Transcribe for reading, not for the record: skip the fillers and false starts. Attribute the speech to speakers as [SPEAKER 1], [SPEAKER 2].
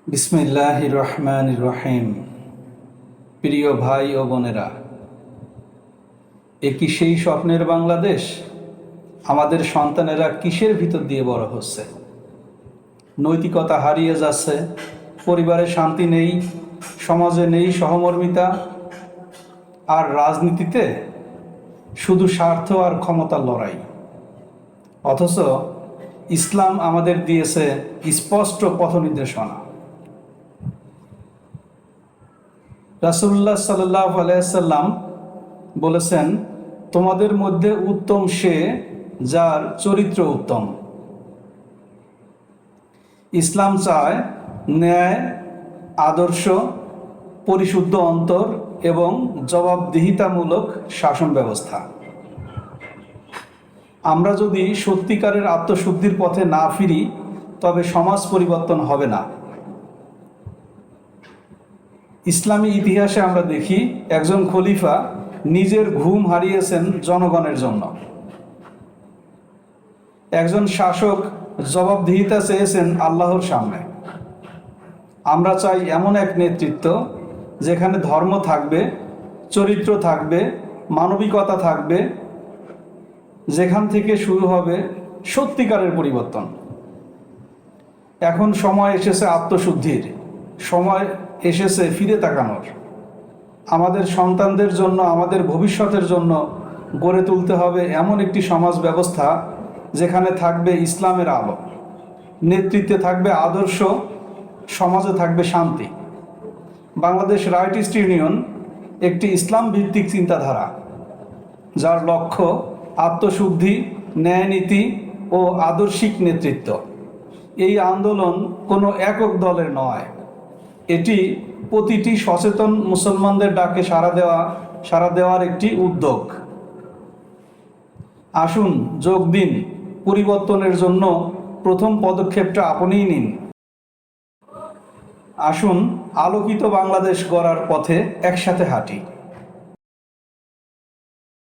[SPEAKER 1] বিসমিল্লাহির রহমানির রহিম। প্রিয় ভাই ও বোনেরা, এ কি সেই স্বপ্নের বাংলাদেশ? আমাদের সন্তানেরা কিসের ভিতর দিয়ে বড় হচ্ছে? নৈতিকতা হারিয়ে যাচ্ছে, পরিবারে শান্তি নেই, সমাজে নেই সহমর্মিতা, আর রাজনীতিতে শুধু স্বার্থ আর ক্ষমতার লড়াই। অথচ ইসলাম আমাদের দিয়েছে স্পষ্ট পথ নির্দেশনা। রাসূলুল্লাহ সাল্লাল্লাহু আলাইহি সাল্লাম বলেছেন, তোমাদের মধ্যে উত্তম সে যার চরিত্র উত্তম। ইসলাম চায় ন্যায়, আদর্শ, পরিশুদ্ধ অন্তর এবং জবাবদিহিতামূলক শাসন ব্যবস্থা। আমরা যদি সত্যিকারের আত্মশুদ্ধির পথে না ফিরি, তবে সমাজ পরিবর্তন হবে না। ইসলামী ইতিহাসে আমরা দেখি, একজন খলিফা নিজের ঘুম হারিয়েছেন জনগণের জন্য। একজন শাসক জবাবদিহিতা চেয়েছেন আল্লাহর সামনে। আমরা চাই এমন এক নেতৃত্ব যেখানে ধর্ম থাকবে, চরিত্র থাকবে, মানবিকতা থাকবে, যেখান থেকে শুরু হবে সত্যিকারের পরিবর্তন। এখন সময় এসেছে আত্মশুদ্ধির, সময় এসেছে ফিরে তাকানোর। আমাদের সন্তানদের জন্য, আমাদের ভবিষ্যতের জন্য গড়ে তুলতে হবে এমন একটি সমাজ ব্যবস্থা যেখানে থাকবে ইসলামের আলো, নেতৃত্বে থাকবে আদর্শ, সমাজে থাকবে শান্তি। বাংলাদেশ রাইটিস্ট ইউনিয়ন একটি ইসলাম ভিত্তিক চিন্তাধারা, যার লক্ষ্য আত্মশুদ্ধি, ন্যায়নীতি ও আদর্শিক নেতৃত্ব। এই আন্দোলন কোনো একক দলের নয়, এটি প্রতিটি সচেতন মুসলমানদের ডাকে সাড়া দেওয়ার একটি উদ্যোগ। আসুন যোগ দিন, পরিবর্তনের জন্য প্রথম পদক্ষেপটা আপনিই নিন। আসুন আলোকিত বাংলাদেশ গড়ার পথে একসাথে হাঁটি।